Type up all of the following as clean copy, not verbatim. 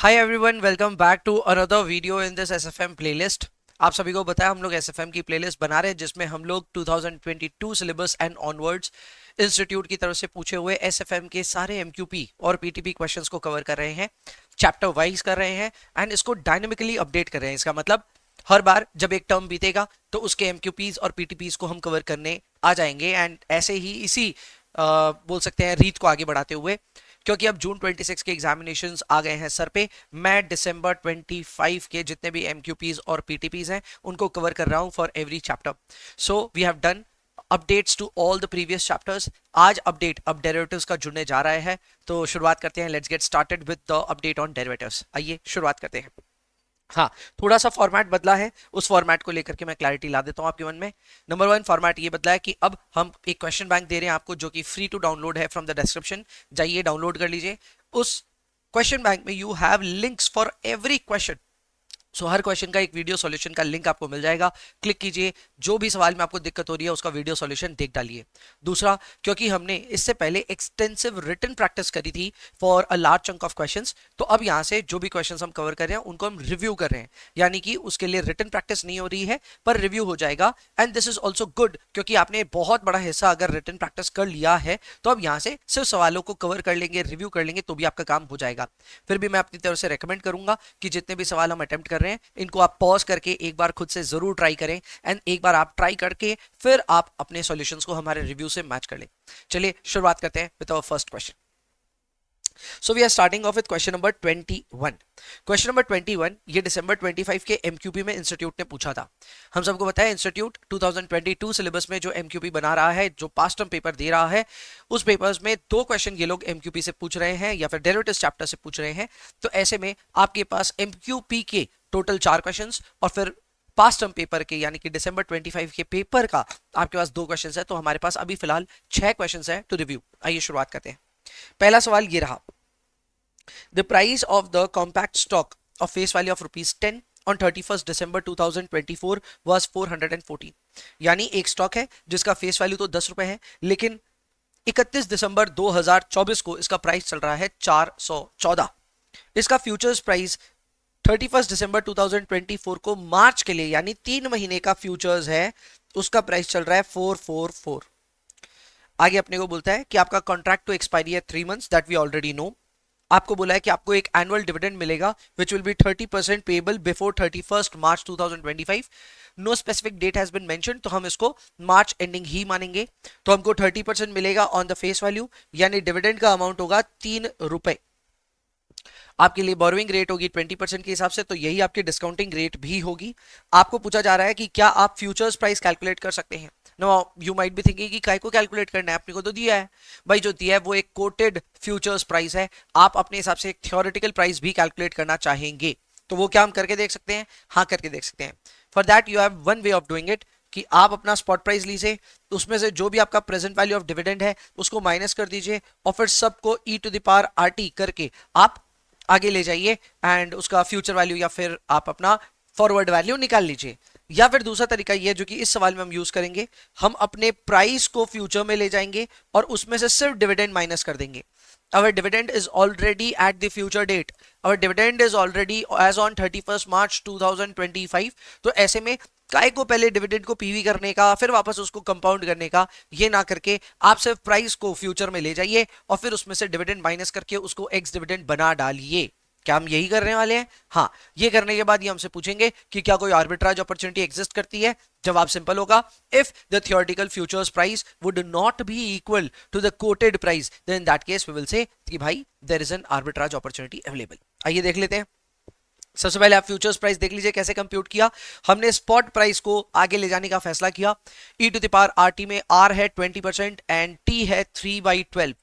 Hi everyone, welcome back to another video in this SFM playlist. आप सभी को बताया हम लोग एसएफएम की प्लेलिस्ट बना रहे हैं जिसमें हम लोग 2022 सिलेबस एंड ऑनवर्ड्स इंस्टीट्यूट की तरफ से पूछे हुए एसएफएम के सारे एमक्यूपी और पीटीपी क्वेश्चंस को कवर कर रहे हैं, चैप्टर वाइज कर रहे हैं एंड इसको डायनेमिकली अपडेट कर रहे हैं। इसका मतलब हर बार जब एक टर्म बीतेगा तो उसके एमक्यूपीज और पीटीपीज को हम कवर करने आ जाएंगे एंड ऐसे ही इसी बोल सकते हैं रीत को आगे बढ़ाते हुए, क्योंकि अब जून 26 के एग्जामिनेशंस आ गए हैं सर पे, मैं दिसंबर 25 के जितने भी एमक्यूपीज और पीटीपीज हैं उनको कवर कर रहा हूं for every chapter. So we have done updates to all the previous chapters. आज अपडेट अब डेरिवेटिव्स का जुड़ने जा रहा है, तो शुरुआत करते हैं। Let's get started with the update on derivatives. आइए शुरुआत करते हैं। हाँ, थोड़ा सा फॉर्मेट बदला है, उस फॉर्मेट को लेकर के मैं क्लैरिटी ला देता हूं आपके मन में। नंबर वन फॉर्मेट ये बदला है कि अब हम एक क्वेश्चन बैंक दे रहे हैं आपको, जो कि फ्री टू डाउनलोड है फ्रॉम द डिस्क्रिप्शन। जाइए डाउनलोड कर लीजिए। उस क्वेश्चन बैंक में you have links for every question. So her question का एक वीडियो सॉल्यूशन का लिंक आपको मिल जाएगा, क्लिक कीजिए, जो भी सवाल में आपको दिक्कत हो रही है उसका वीडियो सॉल्यूशन देख डालिए। दूसरा, क्योंकि हमने इससे पहले एक्सटेंसिव रिटन प्रैक्टिस करी थी for a large chunk of questions, तो अब यहां से जो भी क्वेश्चंस हम कवर कर रहे हैं उनको हम रिव्यू कर रहे हैं, यानी कि उसके लिए रिटन प्रैक्टिस नहीं हो रही है पर रिव्यू हो जाएगा। And this is also good, क्योंकि आपने बहुत बड़ा हिस्सा अगर रिटन प्रैक्टिस कर लिया है तो अब यहां से सिर्फ सवालों को कवर कर लेंगे, रिव्यू कर लेंगे तो भी आपका काम हो जाएगा। फिर भी मैं अपनी तरफ से रेकमेंड करूंगा कि जितने भी सवाल हम अटेम्प्ट कर रहे हैं इनको आप पॉज करके एक बार खुद से जरूर ट्राई करें एंड एक बार आप ट्राई करके फिर आप अपने सॉल्यूशंस को हमारे रिव्यू से मैच कर लें। चलिए शुरुआत करते हैं with our first question. So we are starting off with question number 21. Question number 21 ये दिसंबर 25 के एमक्यूपी में इंस्टीट्यूट ने पूछा था। हम सबको बताया इंस्टीट्यूट 2022 सिलेबस में जो एमक्यूपी बना रहा है, जो पास्ट टर्म पेपर दे रहा है, उस पेपर्स में दो क्वेश्चन ये लोग एमक्यूपी से पूछ रहे हैं या फिर डेरिवेटिव्स चैप्टर से पूछ रहे हैं। तो ऐसे में आपके पास एमक्यूपी के टोटल 4 क्वेश्चंस और फिर पास्ट टर्म पेपर के यानी कि दिसंबर 25 के पेपर का आपके पास 2 क्वेश्चंस है। तो हमारे पास अभी फिलहाल 6 क्वेश्चंस है टू रिव्यू। आइए शुरुआत करते हैं। पहला सवाल ये रहा, the price of the compact stock of face value of ₹10 on 31 December 2024 was 414। यानी एक स्टॉक है जिसका फेस वैल्यू तो 10 रुपए है, लेकिन 31 दिसंबर 2024 को इसका प्राइस चल रहा है 414। इसका फ्यूचर्स प्राइस 31 दिसंबर 2024 को मार्च के लिए यानी 3 महीने का फ्यूचर्स है, उसका प्राइस चल रहा है 444। आगे अपने को बोलता है कि आपका कॉन्ट्रैक्ट टू एक्सपायरी है 3 months, that we already know. आपको बोला है कि आपको एक एनुअल डिविडेंड मिलेगा which will be 30% payable before 31 March 2025। No specific date has been mentioned, तो हम इसको मार्च एंडिंग ही मानेंगे। तो हमको 30% मिलेगा ऑन द फेस वैल्यू, यानी डिविडेंड का अमाउंट होगा 3 रुपए। आपके लिए बोरोइंग रेट होगी 20% के हिसाब से, तो यही आपकी डिस्काउंटिंग रेट भी होगी। आपको पूछा जा रहा है कि क्या आप फ्यूचर्स प्राइस कैलकुलेट कर सकते हैं। No, you might be thinking कि काय को कैलकुलेट करना है, अपने को तो दिया है। भाई जो दिया है वो एक कोटेड फ्यूचर्स प्राइस है, आप अपने हिसाब से एक थियोरेटिकल प्राइस भी कैलकुलेट करना चाहेंगे तो वो क्या हम करके देख सकते हैं? हाँ, करके देख सकते हैं। For that you have one way of doing it कि आप अपना स्पॉट प्राइस लीजिए, उसमें से जो भी आपका प्रेजेंट वैल्यू ऑफ डिविडेंड है उसको माइनस कर दीजिए और फिर सबको ई टू द पावर आरटी करके आप आगे ले जाइए एंड उसका फ्यूचर वैल्यू या फिर आप अपना फॉरवर्ड वैल्यू निकाल लीजिए। या फिर दूसरा तरीका ये जो कि इस सवाल में हम यूज करेंगे, हम अपने प्राइस को फ्यूचर में ले जाएंगे और उसमें से सिर्फ डिविडेंड माइनस कर देंगे। Our dividend is already at the future date. Our dividend is already as on 31st March 2025. तो ऐसे में काय को पहले डिविडेंड को पीवी करने का फिर वापस उसको कंपाउंड करने का, ये ना करके आप सिर्फ प्राइस को फ्यूचर में ले जाइए और फिर उसमें से डिविडेंड माइनस करके उसको एक्स डिविडेंड बना डालिए। क्या हम यही करने वाले हैं? हाँ। ये करने के बाद ये हमसे पूछेंगे कि क्या कोई आर्बिट्राज अपॉर्चुनिटी एग्जिस्ट करती है। जवाब सिंपल होगा, if the theoretical futures price would not be equal to the quoted price then in that case we will say कि भाई there is an arbitrage opportunity available. आइए देख लेते हैं। सबसे पहले आप फ्यूचर्स प्राइस देख लीजिए कैसे कंप्यूट किया। हमने स्पॉट प्राइस को आगे ले जाने का फैसला किया। E to the power R T में आर है 20% एंड टी है 3/12।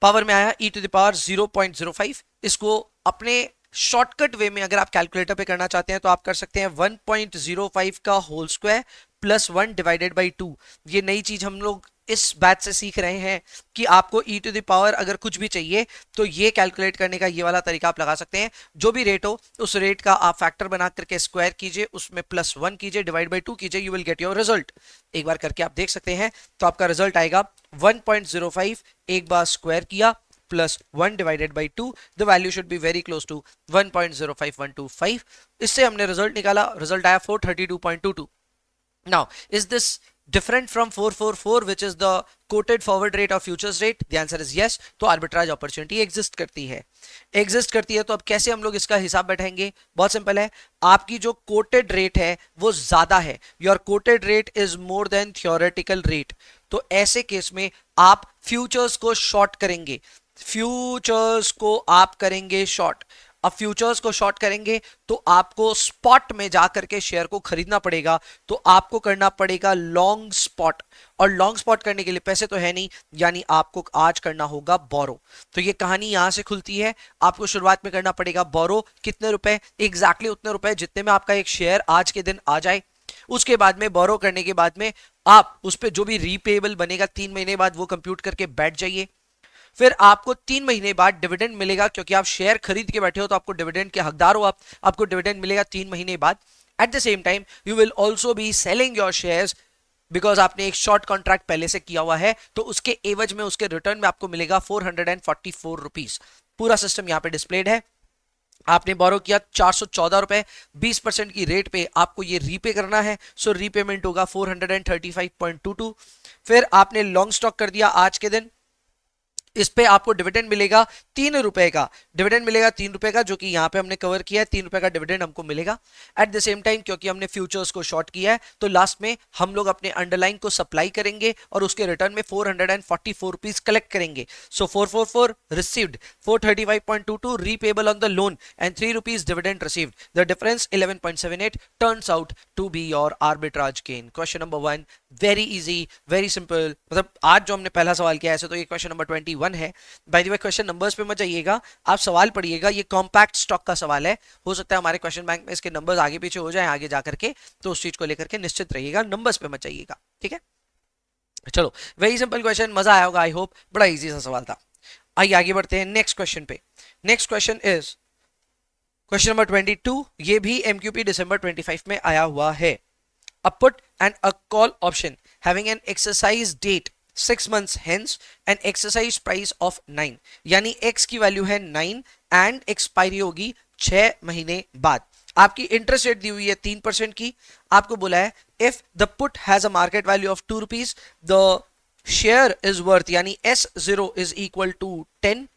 पावर में आया ई टू द पावर 0.05। इसको अपने शॉर्टकट वे में अगर आप कैलकुलेटर पे करना चाहते हैं तो आप कर सकते हैं 1.05 का whole square plus 1 divided by 2। ये नई चीज हम लोग इस बैच से सीख रहे हैं कि आपको ई टू द पावर अगर कुछ भी चाहिए तो ये कैलकुलेट करने का ये वाला तरीका आप लगा सकते हैं। जो भी रेट हो उस रेट का आप फैक्टर बना करके स्क्वायर कीजिए, उसमें +1 कीजिए, डिवाइड बाई 2 कीजिए, you will get your result. एक बार करके आप देख सकते हैं तो आपका रिजल्ट आएगा 1.05। एक बार स्क्वायर किया plus 1 divided by 2, the value should be very close to 1.05125. इससे हमने रिजल्ट निकाला, रिजल्ट आया 432.22. Now, is this different from 444, which is the quoted forward rate of futures rate? The answer is yes. तो arbitrage opportunity exist करती है. तो अब कैसे हम लोग इसका हिसाब बैठाएंगे? बहुत सिंपल है. आपकी जो quoted rate है वो ज्यादा है. Your quoted rate is more than theoretical rate. तो ऐसे केस में आप फ्यूचर्स को शॉर्ट करेंगे. फ्यूचर्स को आप करेंगे शॉर्ट. अब फ्यूचर्स को शॉर्ट करेंगे तो आपको स्पॉट में जाकर के शेयर को खरीदना पड़ेगा. तो आपको करना पड़ेगा लॉन्ग स्पॉट, और लॉन्ग स्पॉट करने के लिए पैसे तो है नहीं, यानी आपको आज करना होगा बोरो. तो ये कहानी यहां से खुलती है. आपको शुरुआत में करना पड़ेगा बोरो. कितने रुपए? एग्जैक्टली उतने रुपए जितने में आपका एक शेयर आज के दिन आ जाए. उसके बाद में बोरो करने के बाद में आप उस पर जो भी रीपेबल बनेगा 3 महीने बाद वो कंप्यूट करके बैठ जाइए. फिर आपको 3 महीने बाद डिविडेंड मिलेगा, क्योंकि आप शेयर खरीद के बैठे हो तो आपको डिविडेंड के हकदार हो. आपको डिविडेंड मिलेगा 3 महीने बाद. Eight the same time you will also be selling your shares, because आपने एक शॉर्ट कॉन्ट्रैक्ट पहले से किया हुआ है. तो उसके एवज में, उसके रिटर्न में आपको मिलेगा 444 रुपीज. पूरा सिस्टम यहाँ पे डिस्प्लेड है. आपने बोरो किया 414 रुपए, 20% की रेट पे आपको ये रीपे करना है. सो रीपेमेंट होगा 435.22. फिर आपने लॉन्ग स्टॉक कर दिया आज के दिन. इस पे आपको डिविडेंड मिलेगा 3 रुपए का. डिविडेंड मिलेगा 3 रुपए का, जो कि यहां पे हमने कवर किया है. 3 रुपए का डिविडेंड हमको मिलेगा. एट द सेम टाइम क्योंकि हमने फ्यूचर्स को शॉर्ट किया है तो लास्ट में हम लोग अपने अंडरलाइन को सप्लाई करेंगे और उसके रिटर्न में 444 रुपीज कलेक्ट करेंगे. So 444 received, 435.22 repayable on the loan and 3 rupees dividend received. The difference 11.78 turns out to be your arbitrage gain. Question number 1 very easy, very simple. मतलब आज जो हमने पहला सवाल किया ऐसे तो ये क्वेश्चन नंबर 21 है. By the way question numbers पे मत जाइएगा, आप सवाल पढ़िएगा. ये कॉम्पैक्ट स्टॉक का सवाल है. हो सकता है हमारे क्वेश्चन बैंक में इसके नंबर्स आगे पीछे हो जाए आगे जाकर के, तो उस चीज को लेकर के निश्चित रहिएगा. नंबर्स पे मत जाइएगा, ठीक है. चलो, वेरी सिंपल क्वेश्चन, मजा आया होगा आई होप. बड़ा इजी सा सवाल था. आइए आगे बढ़ते हैं नेक्स्ट क्वेश्चन पे. Next question is question number 22. ये भी एमक्यूपी दिसंबर 25 में आया हुआ है. A put and a call option having an exercise date 6 months hence and exercise price of 9, यानी x की वैल्यू है 9 एंड एक्सपायरी होगी 6 महीने बाद. आपकी इंटरेस्ट रेट दी हुई है 3% की. आपको बोला है if the put has a market value of 2 rupees the share is worth, यानी S0 इज इक्वल टू 10.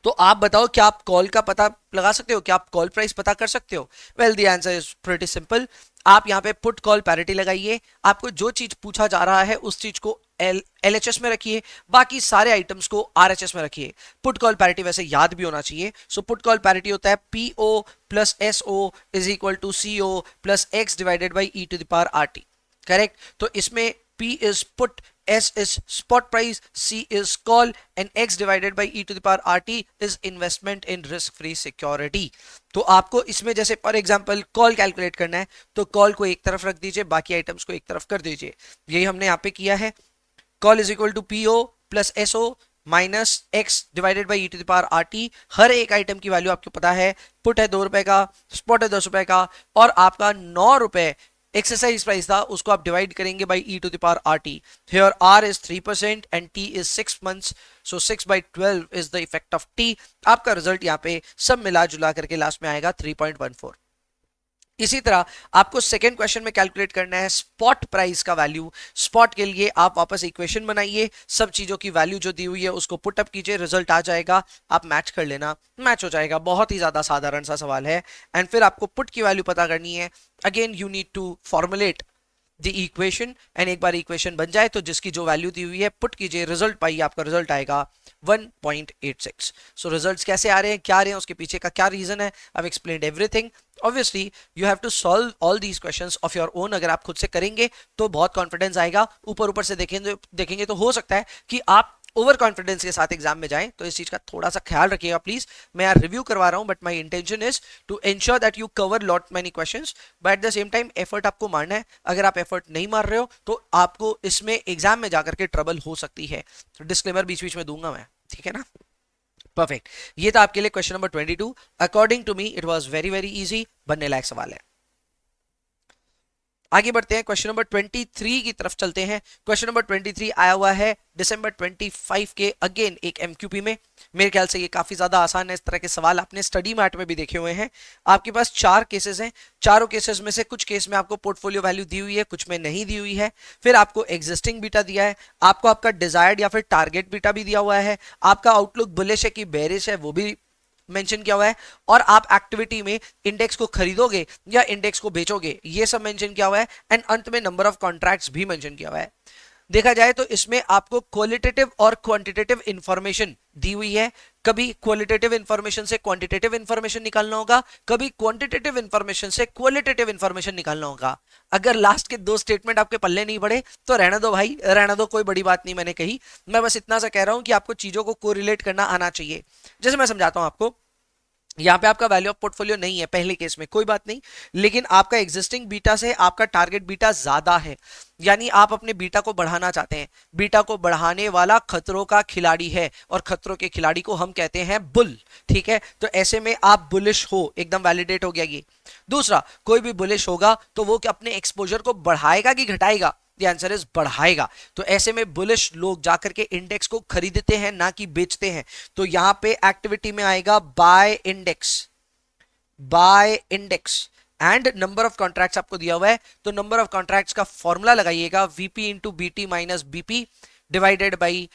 तो आप बताओ क्या आप कॉल का पता लगा सकते हो? क्या आप कॉल प्राइस पता कर सकते हो? Well the answer is pretty simple. आप यहाँ पे पुट कॉल पैरिटी लगाइए. आपको जो चीज पूछा जा रहा है उस चीज को LHS में रखिए, बाकी सारे आइटम्स को RHS में रखिए. पुट कॉल पैरिटी वैसे याद भी होना चाहिए. सो पुट कॉल पैरिटी होता है PO plus SO is equal to CO plus X divided by E to the power RT. Correct. तो इसमें P is put, S is spot price, C is call and X divided by E to the power RT is investment in risk free security. तो आपको इसमें जैसे for example call calculate करना है तो call को एक तरफ रख दीजिए, बाकी आइटम्स को एक तरफ कर दीजिए. यही हमने यहाँ पे किया है. Call is equal to PO plus SO minus X divided by E to the power RT. हर एक आइटम की वैल्यू आपको पता है. पुट है 2 रुपए का, स्पॉट है 10 रुपए का, और आपका 9 रुपए एक्सरसाइज प्राइस था, उसको आप डिवाइड करेंगे by E to the power RT. Here R is 3% and T is 6 months. So 6 by 12 is the effect of T. आपका रिजल्ट यहाँ पे सब मिला जुला करके लास्ट में आएगा 3.14. इसी तरह आपको सेकेंड क्वेश्चन में कैलकुलेट करना है स्पॉट प्राइस का वैल्यू. स्पॉट के लिए आप वापस इक्वेशन बनाइए, सब चीजों की वैल्यू जो दी हुई है उसको पुट अप कीजिए, रिजल्ट आ जाएगा, आप मैच कर लेना, मैच हो जाएगा. बहुत ही ज्यादा साधारण सा सवाल है. एंड फिर आपको पुट की वैल्यू पता करनी है. Again you need to formulate the equation and एक बार इक्वेशन बन जाए तो जिसकी जो वैल्यू दी हुई है पुट कीजिए, रिजल्ट पाइए, आपका रिजल्ट आएगा 1.86. सो रिजल्ट्स कैसे आ रहे हैं, क्या आ रहे हैं, उसके पीछे का क्या रीजन है, I explained everything. Obviously you have to solve all these questions of your own. अगर आप खुद से करेंगे तो बहुत कॉन्फिडेंस आएगा. ऊपर से देखेंगे तो हो सकता है कि आप ओवर कॉन्फिडेंस के साथ एग्जाम में जाएं. तो इस चीज का थोड़ा सा ख्याल रखिएगा प्लीज. मैं यार रिव्यू करवा रहा हूं but my intention is to ensure that you cover lot many questions, but at the same time effort आपको मारना है. अगर आप एफर्ट नहीं मार रहे हो तो आपको इसमें एग्जाम में जाकर के ट्रबल हो सकती है. डिस्क्लेमर बीच बीच में दूंगा मैं, ठीक है ना. परफेक्ट. ये था आपके लिए question number 22. According to me it was very very easy, बनने लायक सवाल है. आगे बढ़ते हैं, क्वेश्चन नंबर 23 की तरफ चलते हैं। क्वेश्चन नंबर 23 आया हुआ है दिसंबर 25 के, अगेन एक एमक्यूपी में। मेरे ख्याल से ये काफी ज्यादा आसान है, इस तरह के सवाल आपने स्टडी मैट में भी देखे हुए हैं। आपके पास 4 केसेस हैं, चारों केसेस में से कुछ केस में आपको पोर्टफोलियो वैल्यू दी हुई है, कुछ में नहीं दी हुई है। फिर आपको एग्जिस्टिंग बीटा दिया है, आपको आपका डिजायर्ड या फिर टारगेट बीटा भी दिया हुआ है, आपका आउटलुक बुलिश है कि बेरिश है वो भी मेंशन किया हुआ है, और आप एक्टिविटी में इंडेक्स को खरीदोगे या इंडेक्स को बेचोगे ये सब मेंशन किया हुआ है, एंड अंत में नंबर ऑफ कॉन्ट्रैक्ट्स भी मेंशन किया हुआ है। देखा जाए तो इसमें आपको क्वालिटेटिव और क्वांटिटेटिव इंफॉर्मेशन दी हुई है। कभी क्वालिटेटिव इंफॉर्मेशन से क्वांटिटेटिव इंफॉर्मेशन निकालना होगा, कभी क्वांटिटेटिव इंफॉर्मेशन से क्वालिटेटिव इंफॉर्मेशन निकालना होगा। अगर लास्ट के 2 स्टेटमेंट आपके पल्ले नहीं पड़े तो रहने दो भाई, रहने दो, कोई बड़ी बात नहीं मैंने कही। मैं बस इतना सा कह रहा हूं कि आपको चीजों को कोरिलेट करना आना चाहिए। जैसे मैं समझाता हूं आपको, यहाँ पे आपका वैल्यू ऑफ पोर्टफोलियो नहीं है पहले केस में, कोई बात नहीं, लेकिन आपका एग्जिस्टिंग बीटा से आपका टारगेट बीटा ज्यादा है, यानी आप अपने बीटा को बढ़ाना चाहते हैं। बीटा को बढ़ाने वाला खतरों का खिलाड़ी है, और खतरों के खिलाड़ी को हम कहते हैं बुल, ठीक है। तो ऐसे में आप बुलिश हो, एकदम वैलिडेट हो गया ये। दूसरा, कोई भी बुलिश होगा तो वो अपने एक्सपोजर को बढ़ाएगा कि घटाएगा? द आंसर इज बढ़ाएगा। तो ऐसे में बुलिश लोग जाकर के इंडेक्स को खरीदते हैं, ना कि बेचते हैं। तो यहां पे एक्टिविटी में आएगा by index, by index, and number of contracts आपको दिया हुआ है, तो नंबर ऑफ कॉन्ट्रैक्ट्स का फॉर्मूला लगाइएगा, VP into BT minus BP divided by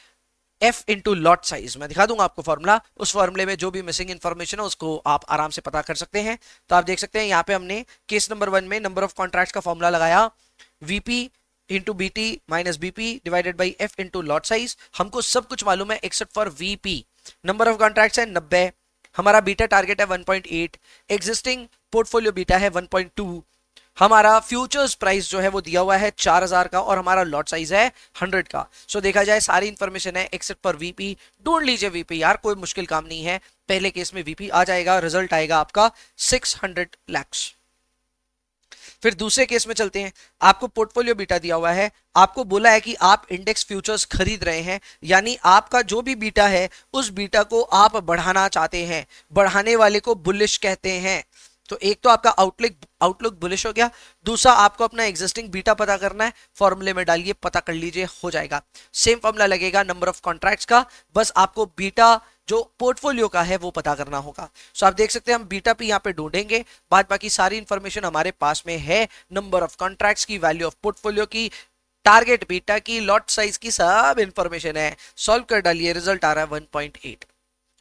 F into lot size. मैं दिखा दूंगा आपको फॉर्मूला, उस फॉर्मूले में जो भी मिसिंग इंफॉर्मेशन है उसको आप आराम से पता कर सकते हैं। तो आप देख सकते हैं यहाँ पे हमने केस नंबर 1 में नंबर ऑफ कॉन्ट्रैक्ट्स का फॉर्मूला लगाया, VP into BT minus BP divided by F into lot size. हमको सब कुछ मालूम है except for VP. Number of contracts है 90, हमारा बीटा टारगेट है 1.8, एग्जिस्टिंग पोर्टफोलियो बीटा है 1.2, हमारा फ्यूचर्स प्राइस जो है वो दिया हुआ है 4000 का, और हमारा लॉट साइज है 100 का। सो देखा जाए सारी इंफॉर्मेशन है एक्सेप्ट फॉर वीपी। ढूंढ लीजिए वीपी यार, कोई मुश्किल काम नहीं है। पहले केस में वीपी आ जाएगा, रिजल्ट आएगा आपका 600 lakhs। फिर दूसरे केस में चलते हैं, आपको पोर्टफोलियो बीटा दिया हुआ है, आपको बोला है कि आप इंडेक्स फ्यूचर्स खरीद रहे हैं, यानी आपका जो भी बीटा है उस बीटा को आप बढ़ाना चाहते हैं, बढ़ाने वाले को बुलिश कहते हैं। तो एक तो आपका आउटलुक बुलिश हो गया, दूसरा आपको अपना एग्जिस्टिंग बीटा पता करना है, फॉर्मूले में डालिए, पता कर लीजिए, हो जाएगा। सेम फॉर्मूला लगेगा नंबर ऑफ कॉन्ट्रैक्ट्स का, बस आपको बीटा जो पोर्टफोलियो का है वो पता करना होगा। सो आप देख सकते हैं हम बीटा पे यहाँ पे ढूंढेंगे, बाद बाकी सारी इंफॉर्मेशन हमारे पास में है, नंबर ऑफ कॉन्ट्रैक्ट्स की, वैल्यू ऑफ पोर्टफोलियो की, टारगेट बीटा की, लॉट साइज की, सब इंफॉर्मेशन है। सॉल्व कर डालिए, रिजल्ट आ रहा है 1.8।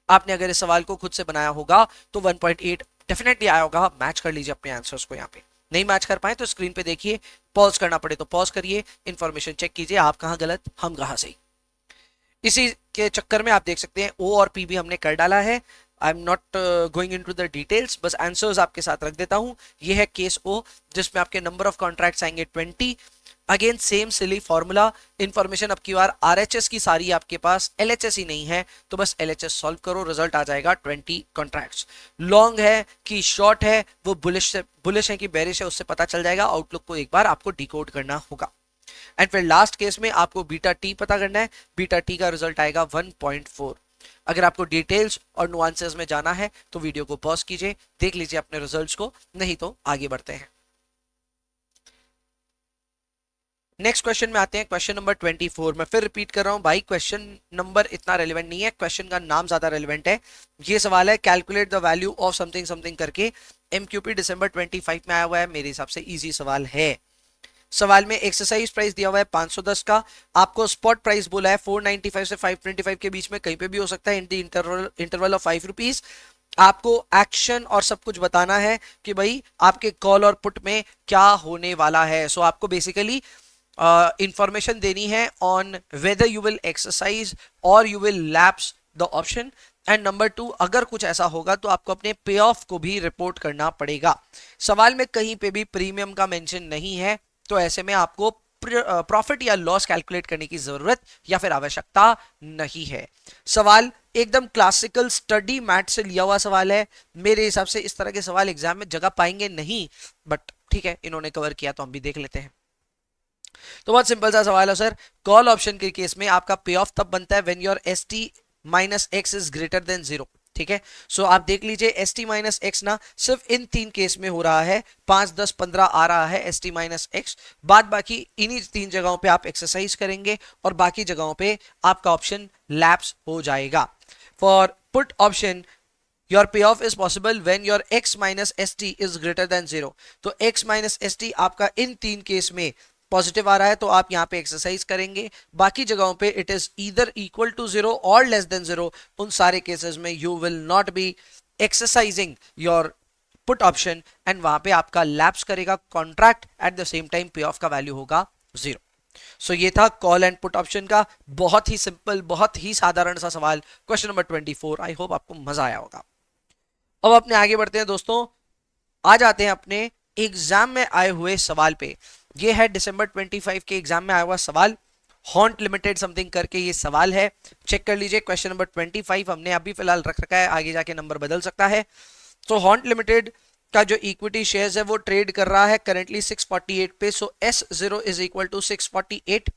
आपने अगर इस सवाल को खुद से बनाया होगा तो 1.8 डेफिनेटली आया होगा। मैच कर लीजिए अपने आंसर्स को, यहाँ पे नहीं मैच कर पाए तो स्क्रीन पे देखिए, पॉज करना पड़े तो पॉज करिए, इंफॉर्मेशन चेक कीजिए, आप कहाँ गलत हम कहाँ सही। इसी के चक्कर में आप देख सकते हैं ओ और पी भी हमने कर डाला है। I am not going into the details, बस आंसर्स आपके साथ रख देता हूं। ये है केस ओ, जिसमें आपके नंबर ऑफ कॉन्ट्रैक्ट्स आएंगे 20। अगेन सेम सिली फॉर्मूला, इंफॉर्मेशन अब की बार आरएचएस की सारी आपके पास, एलएचएस ही नहीं है, तो बस एलएचएस सॉल्व करो, रिजल्ट आ जाएगा 20 कॉन्ट्रैक्ट्स। लॉन्ग है कि शॉर्ट है, वो बुलिश है कि बेरिश है, उससे पता चल जाएगा। आउटलुक को एक बार आपको डिकोड करना होगा। एंड फिर लास्ट केस में आपको बीटा टी पता करना है, बीटा टी का रिजल्ट आएगा 1.4। अगर आपको डिटेल्स और नुआंसेस में जाना है तो वीडियो को पॉज कीजिए, देख लीजिए अपने रिजल्ट्स को, नहीं तो आगे बढ़ते हैं। नेक्स्ट क्वेश्चन में आते हैं, क्वेश्चन नंबर 24। मैं फिर रिपीट कर रहा हूं भाई, क्वेश्चन नंबर इतना रेलेवेंट नहीं है, क्वेश्चन का नाम ज्यादा रेलेवेंट है। ये सवाल है calculate the value of something something करके, एमक्यूपी दिसंबर 25 में आया हुआ है। मेरे हिसाब से इजी सवाल है। सवाल में एक्सरसाइज प्राइस दिया हुआ है 510 का, आपको स्पॉट प्राइस बोला है 495 से 525 के बीच में, कहीं पे भी हो सकता है, in the interval of 5 rupees. आपको एक्शन और सब कुछ बताना है कि भाई आपके कॉल और पुट में क्या होने वाला है। सो आपको बेसिकली इंफॉर्मेशन देनी है on whether you will exercise और you will lapse the option. And number 2, अगर कुछ ऐसा होगा तो आपको अपने पे ऑफ को भी रिपोर्ट करना पड़ेगा। सवाल में कहीं पे भी प्रीमियम का मेंशन नहीं है, तो ऐसे में आपको प्रॉफिट या लॉस कैलकुलेट करने की जरूरत या फिर आवश्यकता नहीं है। सवाल एकदम क्लासिकल स्टडी मैथ से लिया हुआ सवाल है। मेरे हिसाब से इस तरह के सवाल एग्जाम में जगह पाएंगे नहीं, बट ठीक है, इन्होंने कवर किया तो हम भी देख लेते हैं। तो बहुत सिंपल सा सवाल है सर, कॉल ऑप्शन के केस में आपका पे ऑफ तब बनता है when your ST minus x is greater than 0। ठीक है। सो आप देख लीजिए एस टी माइनस एक्स ना सिर्फ इन 3 केस में हो रहा है, 5, 10, 15 आ रहा है एस टी माइनस एक्स। बाद बाकी इन्हीं 3 जगहों पे आप एक्सरसाइज करेंगे और बाकी जगहों पे आपका ऑप्शन लैप्स हो जाएगा। For put option your payoff is possible when your x minus st is greater than 0। तो x minus st आपका इन 3 केस में पॉजिटिव आ रहा है तो आप यहाँ पे एक्सरसाइज करेंगे, बाकी जगहों पे it is either equal to 0 और लेस देन 0। उन सारे केसेस में you will not be exercising your put option and वहां पे आपका लैप्स करेगा contract, at the same time payoff का वैल्यू होगा 0। सो ये था कॉल एंड पुट ऑप्शन का बहुत ही सिंपल, बहुत ही साधारण सा सवाल, क्वेश्चन नंबर 24। आई होप आपको मजा आया होगा। अब अपने आगे बढ़ते हैं दोस्तों, आ जाते हैं अपने एग्जाम में आए हुए सवाल पे। ये है दिसंबर 25 के एग्जाम में आया हुआ सवाल, हॉन्ट लिमिटेड समथिंग करके ये सवाल है। चेक कर लीजिए, क्वेश्चन नंबर 25 हमने अभी फिलहाल रख रखा है, आगे जाके नंबर बदल सकता है। तो हॉन्ट लिमिटेड का जो इक्विटी शेयर्स है वो ट्रेड कर रहा है करंटली 648 पे। सो S0 इज इक्वल टू 648।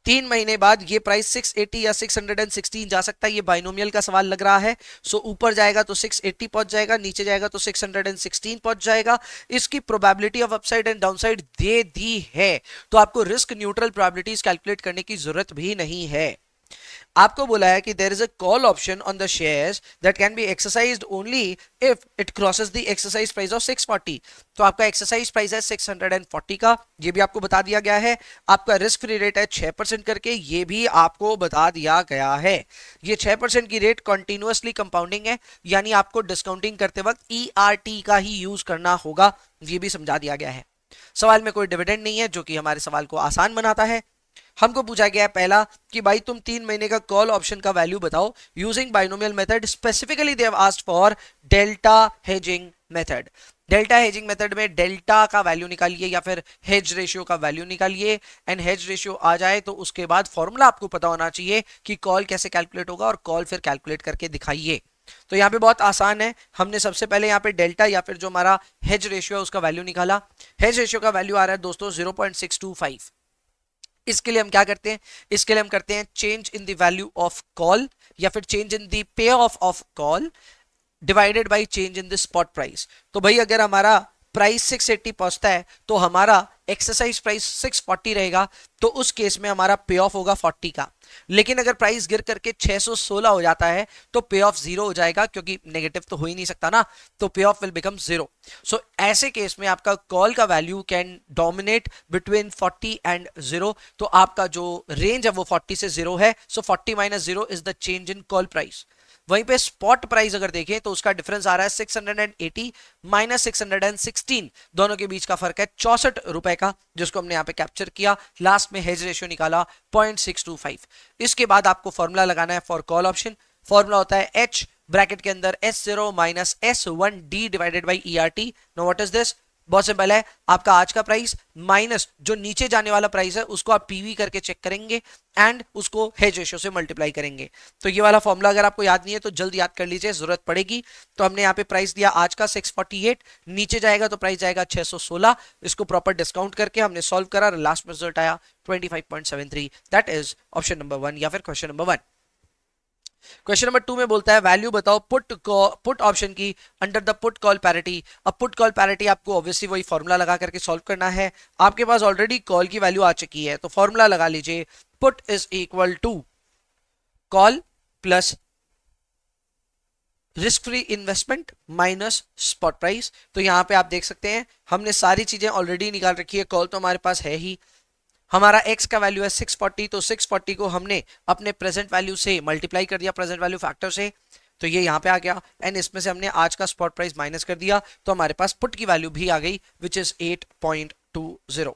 3 महीने बाद ये प्राइस 680 या 616 जा सकता है। ये बाइनोमियल का सवाल लग रहा है। सो ऊपर जाएगा तो 680 पहुंच जाएगा, नीचे जाएगा तो 616 पहुंच जाएगा। इसकी probability of upside and downside दे दी है, तो आपको रिस्क न्यूट्रल प्रोबेबिलिटीज कैलकुलेट करने की जरूरत भी नहीं है। आपको बोला है कि there is a call option on the shares that can be exercised only if it crosses the exercise price of 640। तो आपका एक्सरसाइज प्राइस है 640 का, ये भी आपको बता दिया गया है। आपका रिस्क फ्री रेट है 6% करके, ये भी आपको बता दिया गया है। ये 6% की रेट कंटिन्यूअसली कंपाउंडिंग है, यानी आपको डिस्काउंटिंग करते वक्त ERT का ही यूज करना होगा, ये भी समझा दिया गया है। सवाल में कोई डिविडेंड नहीं है, जो कि हमारे सवाल को आसान बनाता है। हमको पूछा गया है पहला कि भाई तुम 3 महीने का कॉल ऑप्शन का वैल्यू बताओ using binomial method. Specifically they have asked for delta hedging method. Delta hedging method में डेल्टा का वैल्यू निकालिए या फिर हेज रेशियो का वैल्यू निकालिए, एंड हेज रेशियो आ जाए तो उसके बाद फॉर्मूला आपको पता होना चाहिए कि कॉल कैसे कैलकुलेट होगा, और कॉल फिर कैलकुलेट करके दिखाइए। तो यहाँ पे बहुत आसान है, हमने सबसे पहले यहाँ पे डेल्टा या फिर जो हमारा हेज रेशियो है उसका वैल्यू निकाला। हेज रेशियो का वैल्यू आ रहा है दोस्तों 0.625। इसके लिए हम क्या करते हैं, इसके लिए हम करते हैं change in the value of call या फिर change in the pay of call divided by change in the spot price. तो भाई अगर हमारा प्राइस 680 पहुंचता है तो हमारा एक्सरसाइज प्राइस 640 रहेगा, तो उस केस में हमारा पे ऑफ होगा 40 का। लेकिन अगर प्राइस गिर करके 616 हो जाता है तो पे ऑफ 0 हो जाएगा, क्योंकि नेगेटिव तो हो ही नहीं सकता ना, तो पे ऑफ विल बिकम 0। सो ऐसे केस में आपका कॉल का value can dominate between 40 and 0। तो आपका जो रेंज है वो 40 से 0 है। सो 40 minus 0 is the change in call price. वहीं पे स्पॉट प्राइस अगर देखें तो उसका डिफरेंस आ रहा है 680 माइनस 616, दोनों के बीच का फर्क है 64 रुपए का, जिसको हमने यहाँ पे कैप्चर किया। लास्ट में हेज रेशियो निकाला 0.625। इसके बाद आपको फॉर्मूला लगाना है फॉर कॉल ऑप्शन। फॉर्मूला होता है H ब्रैकेट के अंदर S0 minus S1D divided by ERT। Know what is this, बहुत सिंपल है, आपका आज का प्राइस माइनस जो नीचे जाने वाला प्राइस है उसको आप पीवी करके चेक करेंगे एंड उसको हेज रेशियो से मल्टीप्लाई करेंगे। तो ये वाला फॉर्मूला अगर आपको याद नहीं है तो जल्द याद कर लीजिए, जरूरत पड़ेगी। तो हमने यहाँ पे प्राइस दिया आज का 648, नीचे जाएगा तो प्राइस जाएगा 616। इसको प्रॉपर डिस्काउंट करके हमने सॉल्व करा, लास्ट में रिजल्ट आया 25.73। दैट इज ऑप्शन नंबर 1 या फिर क्वेश्चन नंबर 1। क्वेश्चन नंबर 2 में बोलता है वैल्यू बताओ पुट ऑप्शन की under the put call parity. अब पुट कॉल पैरिटी आपको ऑब्वियसली वही फॉर्मूला लगा करके सॉल्व करना है। आपके पास ऑलरेडी कॉल की वैल्यू आ चुकी है, तो फॉर्मूला लगा लीजिए, put is equal to call plus risk free investment minus spot price. तो यहां पे आप देख सकते हैं हमने सारी चीजें ऑलरेडी निकाल रखी है, कॉल तो हमारे पास है ही। हमारा x का वैल्यू है 640, तो 640 को हमने अपने प्रेजेंट वैल्यू से मल्टीप्लाई कर दिया, प्रेजेंट वैल्यू फैक्टर से, तो ये यहाँ पे आ गया। एंड इसमें से हमने आज का स्पॉट प्राइस माइनस कर दिया, तो हमारे पास पुट की वैल्यू भी आ गई विच इज 8.20।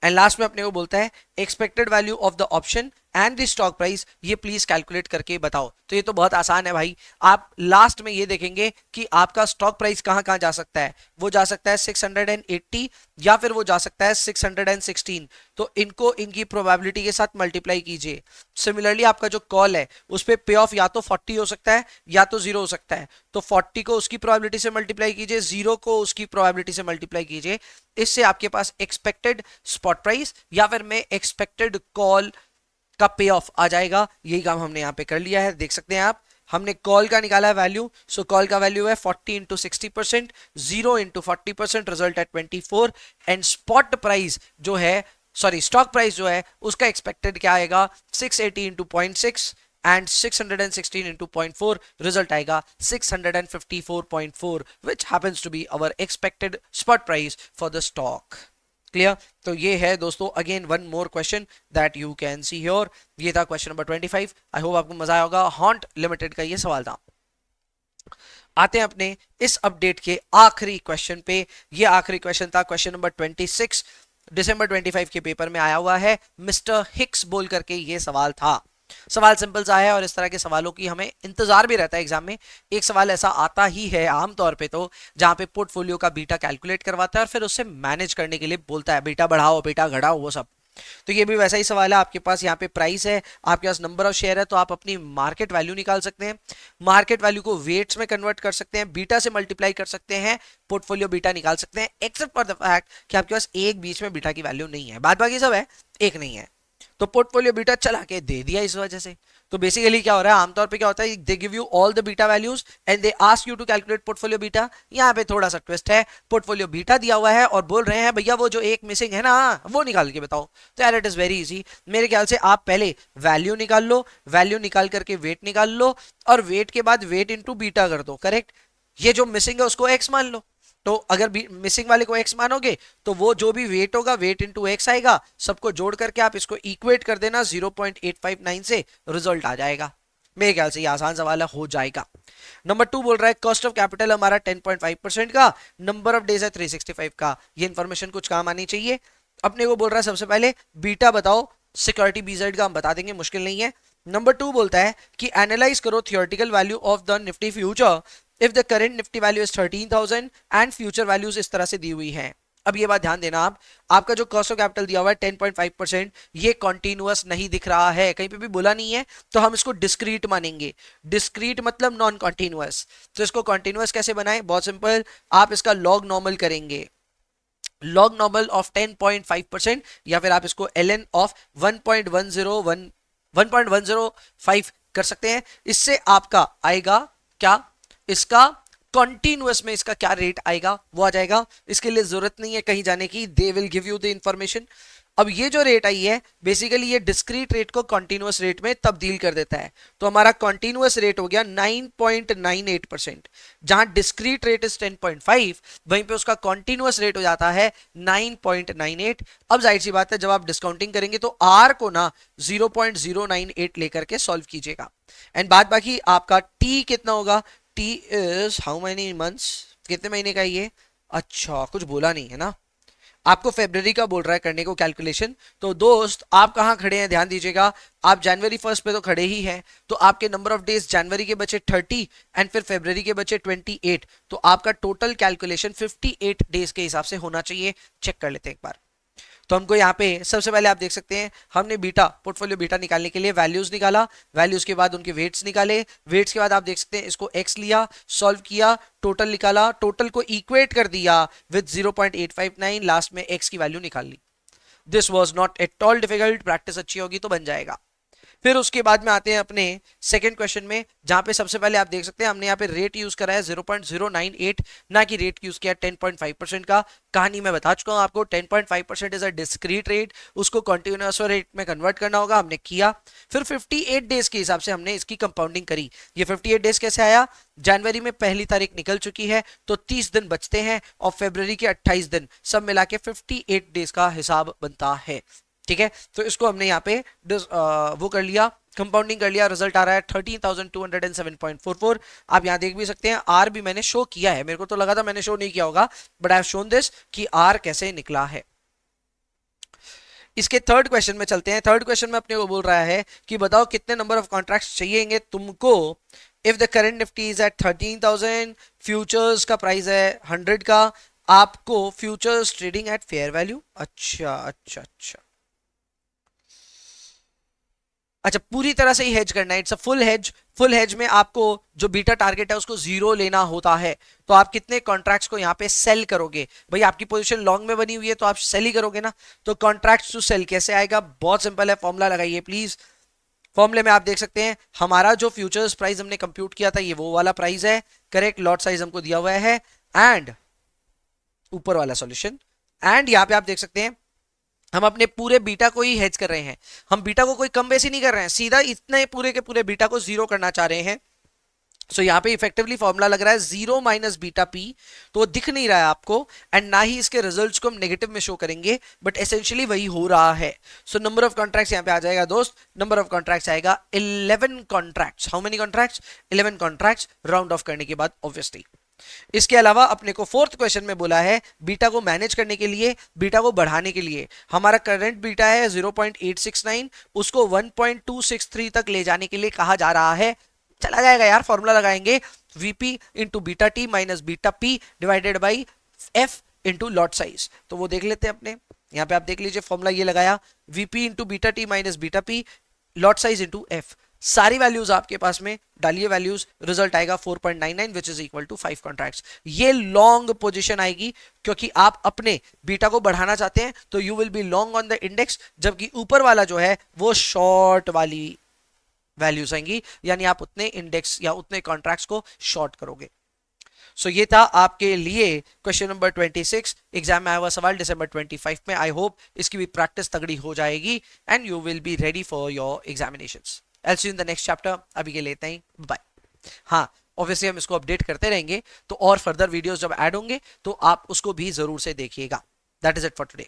एंड लास्ट में अपने को बोलता है expected value of the option and the stock price, ये प्लीज कैलकुलेट करके बताओ। तो ये तो बहुत आसान है भाई, आप लास्ट में ये देखेंगे कि आपका स्टॉक प्राइस कहां कहां जा सकता है। वो जा सकता है 680 या फिर वो जा सकता है 616। तो इनको इनकी प्रोबेबिलिटी के साथ मल्टीप्लाई कीजिए। सिमिलरली आपका जो कॉल है उस पे पे ऑफ या तो 40 हो सकता है या तो 0 हो सकता है। तो 40 को उसकी प्रोबेबिलिटी से मल्टीप्लाई कीजिए, 0 को उसकी प्रोबेबिलिटी से मल्टीप्लाई कीजिए। इससे आपके पास एक्सपेक्टेड स्पॉट प्राइस या फिर में एक्सपेक्टेड कॉल का पे ऑफ आ जाएगा। यही काम हमने यहाँ पे कर लिया है, देख सकते हैं आप। हमने कॉल का निकाला है वैल्यू, सो कॉल का वैल्यू है 40 इंटू 60%, 0 इंटू 40%, रिजल्ट है 24। एंड स्पॉट प्राइस जो है, सॉरी स्टॉक प्राइस जो है उसका एक्सपेक्टेड क्या आएगा, 680 इंटू 0.6 एंड 616 into 0.4, result आएगा 654.4, which happens to be our expected spot price for the stock. Clear? तो ये है दोस्तों again one more question that you can see here. ये था क्वेश्चन नंबर 25। आई होप आपको मजा आया होगा। हॉन्ट लिमिटेड का ये सवाल था। आते हैं अपने इस अपडेट के आखिरी क्वेश्चन पे। ये आखिरी क्वेश्चन था क्वेश्चन नंबर 26, दिसंबर 25 के पेपर में आया हुआ है। मिस्टर हिक्स बोल करके ये सवाल था। सवाल सिंपल सा है और इस तरह के सवालों की हमें इंतजार भी रहता है एग्जाम में। एक सवाल ऐसा आता ही है आमतौर पे तो जहां पे पोर्टफोलियो का बीटा कैलकुलेट करवाता है और फिर उससे मैनेज करने के लिए बोलता है बीटा बढ़ाओ बीटा घटाओ वो सब। तो ये भी वैसा ही सवाल है। आपके पास यहाँ पे प्राइस है, आपके पास नंबर ऑफ शेयर है, तो आप अपनी मार्केट वैल्यू निकाल सकते हैं। मार्केट वैल्यू को वेट्स में कन्वर्ट कर सकते हैं, बीटा से मल्टीप्लाई कर सकते हैं, पोर्टफोलियो बीटा निकाल सकते हैं, एक्सेप्ट फॉर द फैक्ट कि आपके पास एक बीच में बीटा की वैल्यू नहीं है, बाद बाकी सब है, एक नहीं है। तो पोर्टफोलियो बीटा चला के दे दिया इस वजह से। तो बेसिकली क्या हो रहा है, आमतौर पे क्या होता है, they give you all the beta values and they ask you to calculate portfolio beta. यहाँ पे थोड़ा सा ट्विस्ट है, पोर्टफोलियो बीटा दिया हुआ है और बोल रहे हैं भैया वो जो एक मिसिंग है ना वो निकाल के बताओ। तो यार इट इज वेरी इजी। मेरे ख्याल से आप पहले वैल्यू निकाल लो, वैल्यू निकाल करके वेट निकाल लो और वेट के बाद वेट इंटू बीटा कर दो। करेक्ट? ये जो मिसिंग है उसको एक्स मान लो। तो अगर मिसिंग वाले को x मानोगे तो वो जो भी वेट होगा वेट इंटू एक्स आएगा। सबको जोड़ करके आप इसको इक्वेट कर देना 0.859 से, रिजल्ट आ जाएगा। मेरे ख्याल से ये आसान सवाल हो जाएगा। नंबर 2 बोल रहा है कॉस्ट ऑफ कैपिटल हमारा 10.5% का, नंबर ऑफ डेज है 365 का। ये इन्फॉर्मेशन कुछ काम आनी चाहिए। अपने को बोल रहा है सबसे पहले बीटा बताओ, सिक्योरिटी बीजेड का हम बता देंगे, मुश्किल नहीं है। नंबर 2 बोलता है कि एनालाइज करो theoretical value of the Nifty future if the current Nifty value is 13,000 and future values इस तरह से दी हुई हैं। अब ये बात ध्यान देना आप, आपका जो कॉस्ट ऑफ कैपिटल दिया हुआ है 10.5%, ये कॉन्टिन्यूअस नहीं दिख रहा है, कहीं पे भी बोला नहीं है, तो हम इसको डिस्क्रीट मानेंगे। डिस्क्रीट मतलब नॉन कॉन्टिन्यूअस। तो इसको कॉन्टिन्यूअस कैसे बनाएं? बहुत सिंपल, आप इसका लॉग नॉर्मल करेंगे। लॉग नॉर्मल ऑफ 10.5% या फिर आप इसको ln ऑफ 1.105 कर सकते हैं। इससे आपका आएगा क्या, इसका कॉन्टिन्यूअस में इसका क्या रेट आएगा वो आ जाएगा। इसके लिए जरूरत नहीं है कहीं जाने की, they will give you the information. अब ये जो रेट आई है बेसिकली ये डिस्क्रीट रेट को कॉन्टिन्यूअस रेट में तब्दील कर देता है। तो हमारा कॉन्टिन्यूअस रेट हो गया 9.98%। जहां डिस्क्रीट रेट इज 10.5 वहीं पे उसका कॉन्टिन्यूअस रेट हो जाता है 9.98। अब जाहिर सी बात है जब आप डिस्काउंटिंग करेंगे तो आर को ना 0.098 लेकर के सॉल्व कीजिएगा। एंड बाद बाकी आपका टी कितना होगा, T is how many months, कितने महीने का ये, अच्छा कुछ बोला नहीं है ना, आपको फरवरी का बोल रहा है करने को कैलकुलेशन। तो दोस्त आप कहां खड़े हैं ध्यान दीजिएगा, आप जनवरी 1 पे तो खड़े ही हैं, तो आपके नंबर ऑफ डेज जनवरी के बचे 30 एंड फिर फरवरी के बचे 28, तो आपका टोटल कैलकुलेशन 58 डेज के हिसाब से होना चाहिए। चेक कर लेते हैं एक बार। तो हमको यहाँ पे सबसे पहले आप देख सकते हैं हमने बीटा पोर्टफोलियो बीटा निकालने के लिए वैल्यूज निकाला, वैल्यूज के बाद उनके वेट्स निकाले, वेट्स के बाद आप देख सकते हैं इसको x लिया, सॉल्व किया, टोटल निकाला, टोटल को इक्वेट कर दिया विद 0.859, लास्ट में x की वैल्यू निकाल ली। This was not at all difficult, practice अच्छी होगी तो बन जाएगा। फिर उसके बाद में आते हैं अपने सेकंड क्वेश्चन में, जहां पे सबसे पहले आप देख सकते हैं हमने यहाँ पे रेट यूज करा है 0.098, ना कि रेट यूज किया 10.5% का। कहानी मैं बता चुका हूं आपको, 10.5% इज अ डिस्क्रीट रेट, उसको कॉन्टिन्यूअस रेट में कन्वर्ट करना होगा, हमने किया। फिर 58 डेज के हिसाब से हमने इसकी कंपाउंडिंग करी। ये 58 डेज कैसे आया, जनवरी में पहली तारीख निकल चुकी है तो 30 दिन बचते हैं और फरवरी के 28 दिन, सब मिला के 58 डेज का हिसाब बनता है। ठीक है, तो इसको हमने यहाँ पे वो कर लिया, कंपाउंडिंग कर लिया, रिजल्ट आ रहा है 13,207.44। आप यहाँ देख भी सकते हैं आर भी मैंने शो किया है, मेरे को तो लगा था मैंने शो नहीं किया होगा, but I have shown this कि आर कैसे निकला है। इसके थर्ड क्वेश्चन में चलते हैं। थर्ड क्वेश्चन में अपने को बोल रहा है कि बताओ कितने नंबर ऑफ कॉन्ट्रैक्ट्स चाहिएंगे तुमको if the current Nifty is at 13,000, futures का प्राइस है 100 का, आपको futures trading at fair value. अच्छा अच्छा अच्छा अच्छा, पूरी तरह से ही हेज करना है, it's a full hedge. Full hedge में आपको जो बीटा टारगेट है उसको 0 लेना होता है। तो आप कितने कॉन्ट्रैक्ट्स को यहाँ पे सेल करोगे, भाई आपकी पोजीशन लॉन्ग में बनी हुई है तो आप सेल ही करोगे ना। तो कॉन्ट्रैक्ट्स टू सेल कैसे आएगा, बहुत सिंपल है, फॉर्मूला लगाइए प्लीज। फॉर्मूले में आप देख सकते हैं हमारा जो फ्यूचर्स प्राइस हमने कंप्यूट किया था ये वो वाला प्राइस है, करेक्ट। लॉट साइज हमको दिया हुआ है एंड ऊपर वाला सॉल्यूशन, एंड यहाँ पे आप देख सकते हैं हम अपने पूरे बीटा को ही हेज कर रहे हैं। हम बीटा को कोई कम बेसी नहीं कर रहे हैं, सीधा इतने पूरे के पूरे बीटा को जीरो करना चाह रहे हैं। सो यहाँ पे इफेक्टिवली फॉर्मूला लग रहा है जीरो माइनस बीटा पी, तो वो दिख नहीं रहा है आपको, एंड ना ही इसके रिजल्ट्स को हम नेगेटिव में शो करेंगे, बट एसेंशियली वही हो रहा है। सो नंबर ऑफ कॉन्ट्रैक्ट्स यहाँ पे आ जाएगा दोस्त, नंबर ऑफ कॉन्ट्रैक्ट्स आएगा 11 contracts. How many contracts? 11 contracts, round of करने के बाद ऑब्वियसली। इसके अलावा अपने को फोर्थ क्वेश्चन में बोला है बीटा को मैनेज करने के लिए, बीटा को बढ़ाने के लिए, हमारा करंट बीटा है 0.869, उसको 1.263 तक ले जाने के लिए कहा जा रहा है। चला जाएगा यार, फॉर्मूला लगाएंगे VP into beta T minus beta P divided by F into lot size. तो वो देख लेते हैं अपने, यहाँ पे आप देख लीजिए फॉर्मूला ये लगाया, VP into beta T minus beta P, lot size into F. सारी वैल्यूज आपके पास में डालिए वैल्यूज, रिजल्ट आएगा 4.99 which is equal to 5 contracts. ये लॉन्ग पोजीशन आएगी क्योंकि आप अपने बीटा को बढ़ाना चाहते हैं, तो you will be long on the index, जबकि ऊपर वाला जो है वो शॉर्ट वाली वैल्यूज आएंगी, यानी आप उतने इंडेक्स या उतने कॉन्ट्रैक्ट्स को शॉर्ट करोगे। सो ये था आपके लिए क्वेश्चन नंबर 26, एग्जाम में आया हुआ सवाल दिसंबर 25 में। आई होप इसकी भी प्रैक्टिस तगड़ी हो जाएगी and you will be ready for your examinations. I'll see you in the next chapter. अभी के लिए इतना ही, बाय। हाँ, ऑब्वियसली हम इसको अपडेट करते रहेंगे, तो और फर्दर वीडियोस जब ऐड होंगे तो आप उसको भी जरूर से देखिएगा। That is it for today.